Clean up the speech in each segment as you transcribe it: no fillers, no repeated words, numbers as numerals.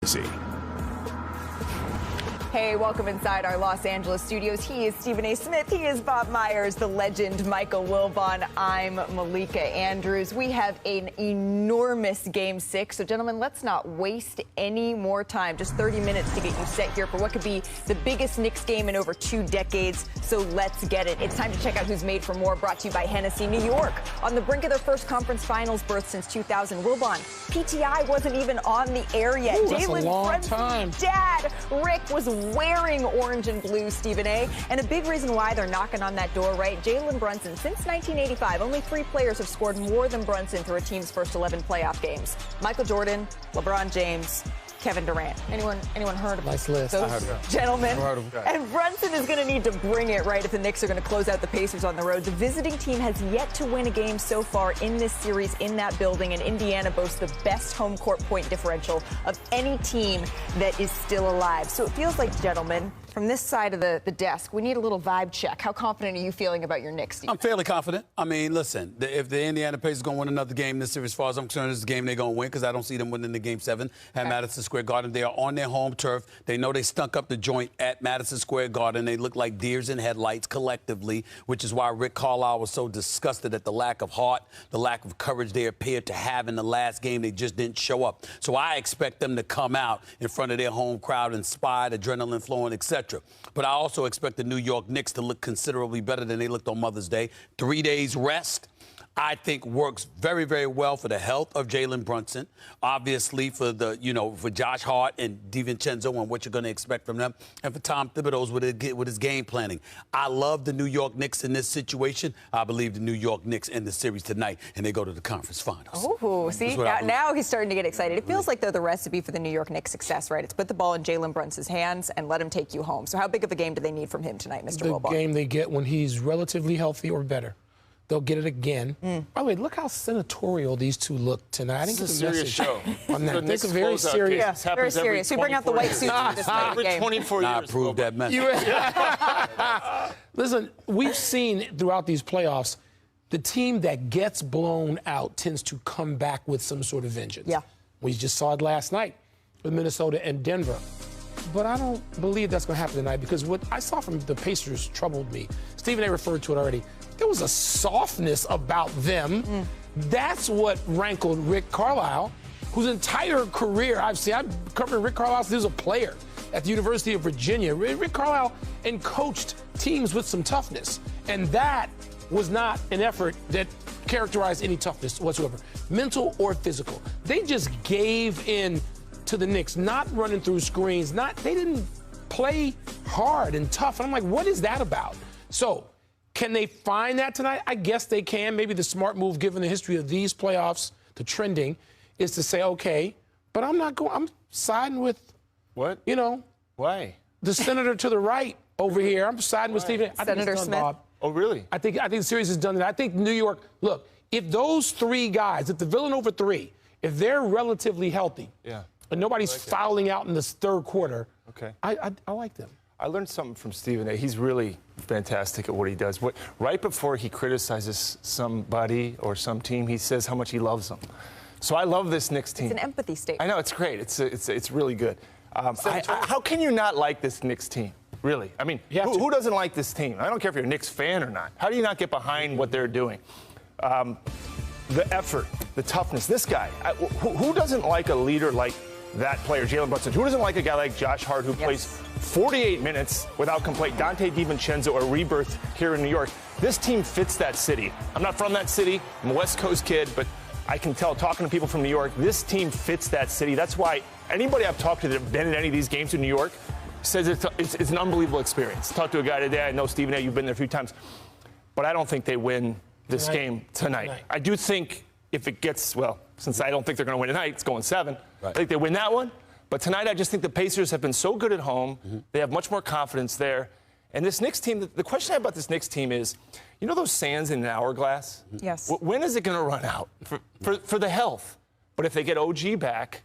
See. Hey, welcome inside our Los Angeles studios. He is Stephen A. Smith. He is Bob Myers, the legend Michael Wilbon. I'm Malika Andrews. We have an enormous Game 6. So, gentlemen, let's not waste any more time. Just 30 minutes to get you set here for what could be the biggest Knicks game in over 2 decades. So let's get it. It's time to check out who's made for more, brought to you by Hennessy. New York, on the brink of their first conference finals berth since 2000. Wilbon, PTI wasn't even on the air yet. Jalen Brunson's dad, Rick, was wearing orange and blue, Stephen A. And a big reason why they're knocking on that door, right? Jalen Brunson. Since 1985, only 3 players have scored more than Brunson through a team's first 11 playoff games. Michael Jordan, LeBron James, Kevin Durant. Anyone heard of nice list. Those I heard of gentlemen? heard of And Brunson is going to need to bring it, right, if the Knicks are going to close out the Pacers on the road. The visiting team has yet to win a game so far in this series in that building, and Indiana boasts the best home court point differential of any team that is still alive. So it feels like, gentlemen, from this side of the desk, we need a little vibe check. How confident are you feeling about your Knicks, Steve? I'm fairly confident. I mean, listen, if the Indiana Pacers are going to win another game this series, as far as I'm concerned, this is the game they're going to win because I don't see them winning the Game 7 at Madison Square Garden. They are on their home turf. They know they stunk up the joint at Madison Square Garden. They look like deers in headlights collectively, which is why Rick Carlisle was so disgusted at the lack of heart, the lack of courage they appeared to have in the last game. They just didn't show up. So I expect them to come out in front of their home crowd, inspired, adrenaline flowing, etc. But I also expect the New York Knicks to look considerably better than they looked on Mother's Day. 3 days rest, I think, works very, very well for the health of Jalen Brunson. Obviously, for for Josh Hart and DiVincenzo and what you're going to expect from them, and for Tom Thibodeau with his game planning. I love the New York Knicks in this situation. I believe the New York Knicks end the series tonight, and they go to the conference finals. Oh, see, now he's starting to get excited. It feels like they're the recipe for the New York Knicks' success, right? It's put the ball in Jalen Brunson's hands and let him take you home. So how big of a game do they need from him tonight, Mr. Wilbon? The game they get when he's relatively healthy or better. They'll get it again. By the way, look how senatorial these two look tonight. I didn't This is get a the serious message show. on that. This It's a very serious. Yeah, very serious. We bring out the white suits for this kind of Every game. 24 years. I approve that message. Listen, we've seen throughout these playoffs, the team that gets blown out tends to come back with some sort of vengeance. Yeah. We just saw it last night with Minnesota and Denver. But I don't believe that's going to happen tonight because what I saw from the Pacers troubled me. Stephen A. referred to it already. There was a softness about them. That's what rankled Rick Carlisle, whose entire career I've covered Rick Carlisle since he was a player at the University of Virginia. Rick Carlisle and coached teams with some toughness. And that was not an effort that characterized any toughness whatsoever, mental or physical. They just gave in to the Knicks, not running through screens, they didn't play hard and tough. And I'm like, what is that about? So, can they find that tonight? I guess they can. Maybe the smart move, given the history of these playoffs, the trending, is to say, okay, but I'm siding with, What? Why? the senator to the right over here. I'm siding with Stephen. I think Senator it's done, Smith. Bob. Oh, really? I think the series is done. I think New York, look, if those 3 guys, if the Villanova 3, if they're relatively healthy, and nobody's fouling out in this third quarter, I like them. I learned something from Stephen A. He's really fantastic at what he does. Right before he criticizes somebody or some team, he says how much he loves them. So I love this Knicks team. It's an empathy statement. I know, it's great. It's really good. How can you not like this Knicks team? Really? I mean, who doesn't like this team? I don't care if you're a Knicks fan or not. How do you not get behind what they're doing? The effort, the toughness. This guy, who doesn't like a leader like that player, Jalen Brunson? Who doesn't like a guy like Josh Hart who plays 48 minutes without complaint? Dante DiVincenzo, a rebirth here in New York. This team fits that city. I'm not from that city. I'm a West Coast kid, but I can tell, talking to people from New York, this team fits that city. That's why anybody I've talked to that have been in any of these games in New York says it's an unbelievable experience. Talked to a guy today. I know, Stephen A., you've been there a few times. But I don't think they win this game tonight. I do think if it gets, well, since I don't think they're going to win tonight, it's going 7. I think they win that one. But tonight, I just think the Pacers have been so good at home. They have much more confidence there. And this Knicks team, the question I have about this Knicks team is, you know those sands in an hourglass? Yes. When is it going to run out? For the health. But if they get OG back,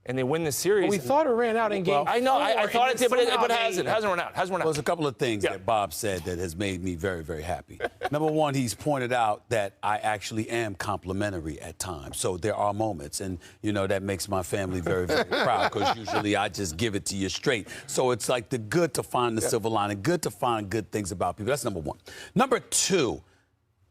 and they win the series. Well, we thought it ran out in game. I know. I thought it did, but it hasn't. It hasn't run out. Well, there's a couple of things that Bob said that has made me very, very happy. Number one, he's pointed out that I actually am complimentary at times. So there are moments, and, that makes my family very, very proud, because usually I just give it to you straight. So it's like the good to find the silver lining, good to find good things about people. That's number one. Number two,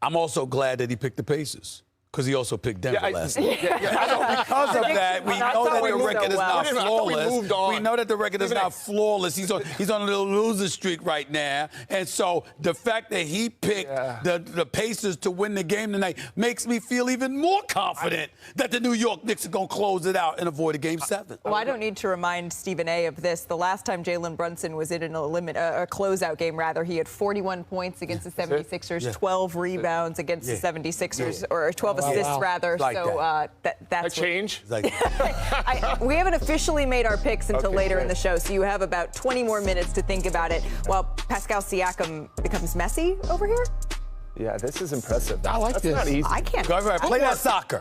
I'm also glad that he picked the Pacers. Because he also picked Denver last night. Because of that, we know that the record is not flawless. We know that the record is not flawless. He's on a little loser streak right now. And so the fact that he picked the Pacers to win the game tonight makes me feel even more confident that the New York Knicks are going to close it out and avoid a Game 7. Well, I don't need to remind Stephen A. of this. The last time Jalen Brunson was in a closeout game, he had 41 points against the 76ers, 12 rebounds against the 76ers, or 12 assists, rather. Like so that's a change. We haven't officially made our picks until later in the show, so you have about 20 more minutes to think about it while Pascal Siakam becomes messy over here. Yeah, this is impressive. I like this. Not easy. I can't. Go ahead, play that soccer.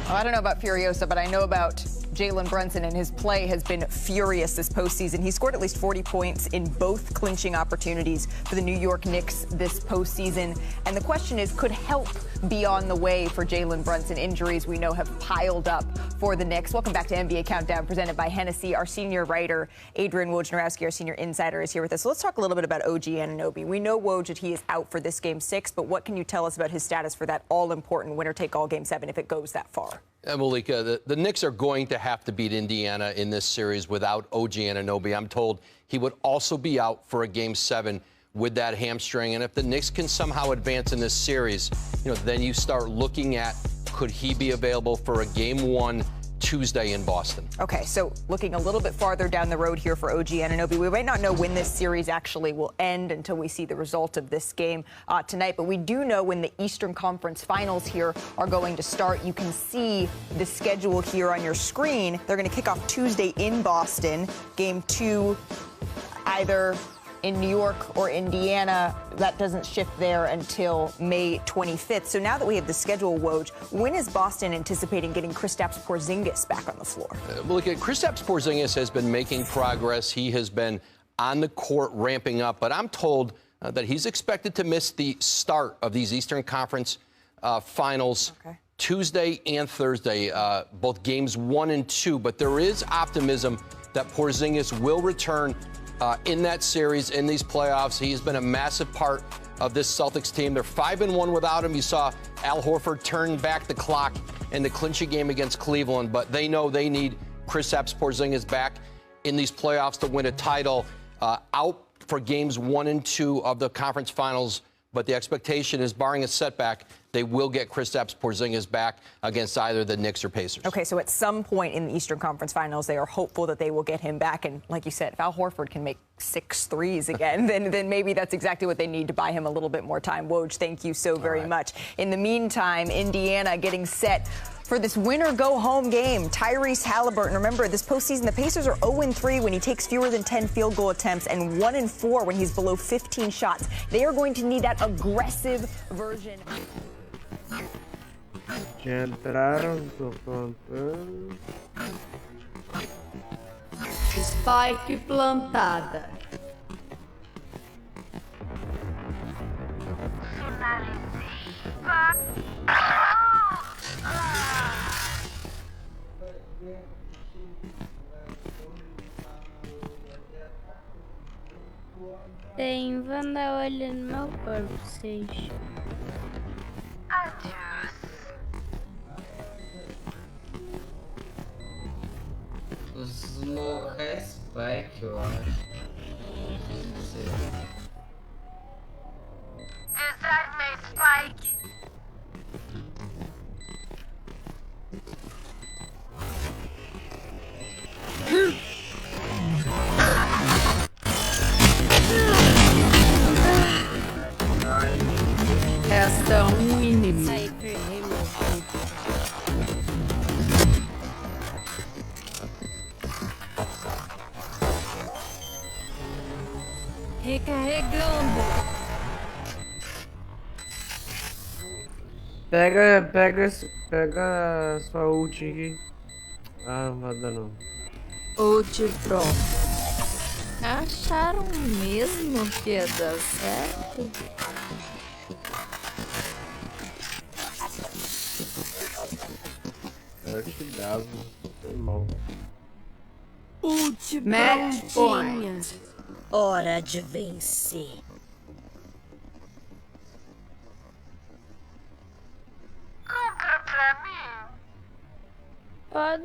I don't know about Furiosa, but I know about Jalen Brunson, and his play has been furious this postseason. He scored at least 40 points in both clinching opportunities for the New York Knicks this postseason. And the question is, could help be on the way for Jalen Brunson? Injuries we know have piled up for the Knicks. Welcome back to NBA Countdown, presented by Hennessy. Our senior writer, Adrian Wojnarowski, our senior insider, is here with us. So let's talk a little bit about OG Anunoby. We know, Woj, that he is out for this Game 6, but what can you tell us about his status for that all-important winner-take-all Game 7 if it goes that far? Malika, the Knicks are going to have to beat Indiana in this series without OG Anunoby. I'm told he would also be out for a Game 7 with that hamstring. And if the Knicks can somehow advance in this series, then you start looking at, could he be available for a Game 1 Tuesday in Boston? Okay, so looking a little bit farther down the road here for OG Anunoby, we might not know when this series actually will end until we see the result of this game tonight, but we do know when the Eastern Conference Finals here are going to start. You can see the schedule here on your screen. They're going to kick off Tuesday in Boston, Game 2 either in New York or Indiana. That doesn't shift there until May 25th. So now that we have the schedule, Woj, when is Boston anticipating getting Kristaps Porzingis back on the floor? Look, Kristaps Porzingis has been making progress. He has been on the court ramping up, but I'm told that he's expected to miss the start of these Eastern Conference Finals Tuesday and Thursday, both games 1 and 2. But there is optimism that Porzingis will return in that series, in these playoffs. He's been a massive part of this Celtics team. They're 5-1 without him. You saw Al Horford turn back the clock in the clinching game against Cleveland, but they know they need Kristaps Porzingis back in these playoffs to win a title. Out for games 1 and 2 of the conference finals, but the expectation is, barring a setback, they will get Kristaps Porzingis back against either the Knicks or Pacers. Okay, so at some point in the Eastern Conference Finals, they are hopeful that they will get him back. And like you said, if Al Horford can make 6 threes again, then maybe that's exactly what they need to buy him a little bit more time. Woj, thank you so very much. In the meantime, Indiana getting set for this winner-go-home game. Tyrese Halliburton. Remember, this postseason, the Pacers are 0-3 when he takes fewer than 10 field goal attempts and 1-4 when he's below 15 shots. They are going to need that aggressive version. Já entraram, tô contando. Spike plantada. Tem Wanda olhando meu corpo, vocês. No Spike, eu acho. Não sei. Is that my Spike? Essa mínima. Recarregando. Pega sua ult aqui. Ah, não vai dar não. Outro. Acharam mesmo que ia dar certo? Acho que dava. Foi mal. Match point. Hora de vencer. Pode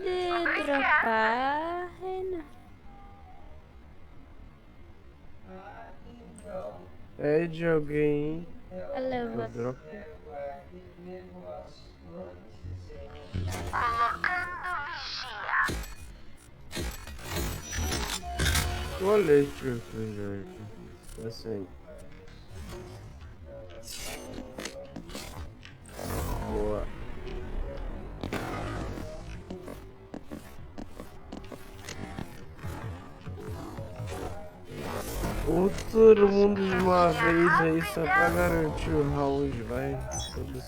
dropar, Renan. Pede alguém. Valeu, Eu dropo. Olhei pro Jorge. Assim. Boa. Ou todo mundo de uma vez aí só pra garantir o round, vai. Todos.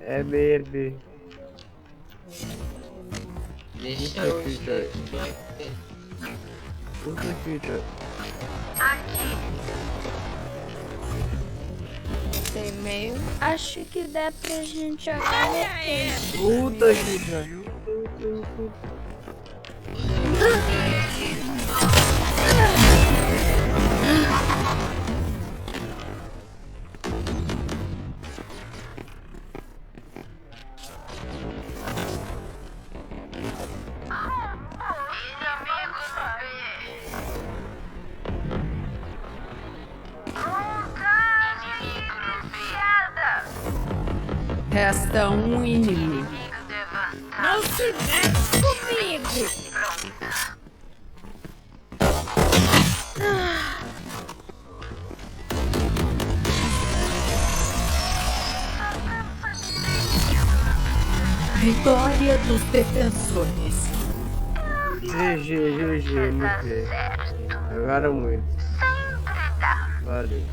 É BB. Deixa eu Future. Puta Future. Tem meio. Acho que dá pra gente jogar no Puta Future. Resta um inimigo. Não se mete comigo! Vitória dos defensores. GG, MT. Jogaram muito. Valeu.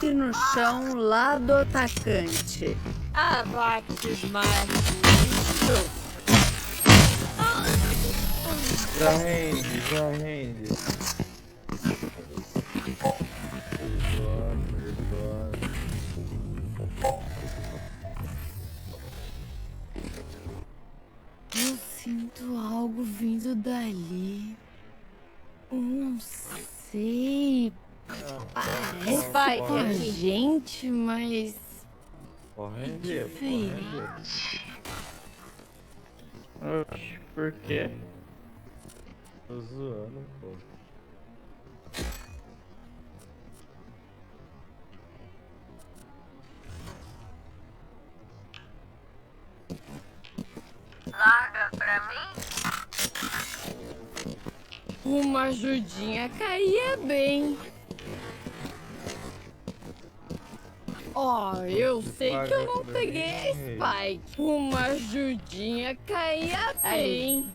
E no chão, lá do atacante. Abate mais. Já rende. Eu sinto algo vindo dali. Não sei. Parece com a gente, mas diferente. Oxi, por quê? Tô zoando, pô. Larga pra mim. Uma ajudinha caía bem. Ó, eu sei que eu não peguei Spike. Uma ajudinha caía bem.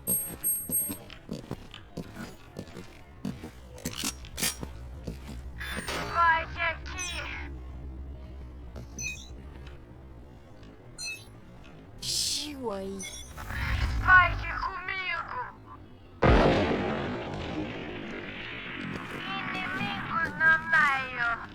Spike aqui. Chiu aí. Spike comigo. Inimigos no meio.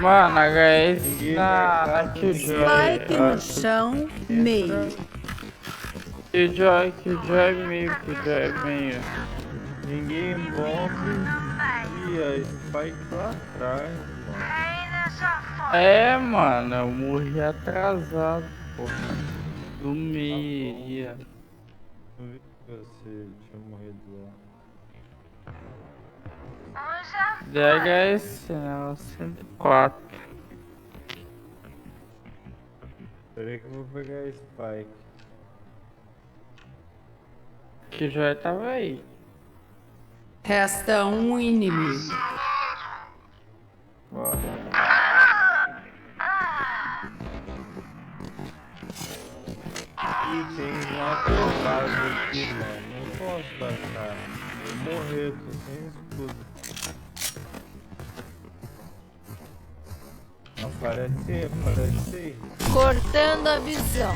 Mano, HS na Killjoy. Spike no chão, meio. Killjoy meio, Killjoy meio. Ninguém bombe e a Spike lá atrás, mano. É, mano, eu morri atrasado, porra. Do meio. Não vi que você tinha morrido lá. DHS, não, 104. Peraí que eu vou pegar a Spike. Que já tava aí. Resta um inimigo. Ih, tem uma trocada aqui, mano. Não posso passar. Vou morrer, tô sem escudo. Aparece aí. Cortando a visão.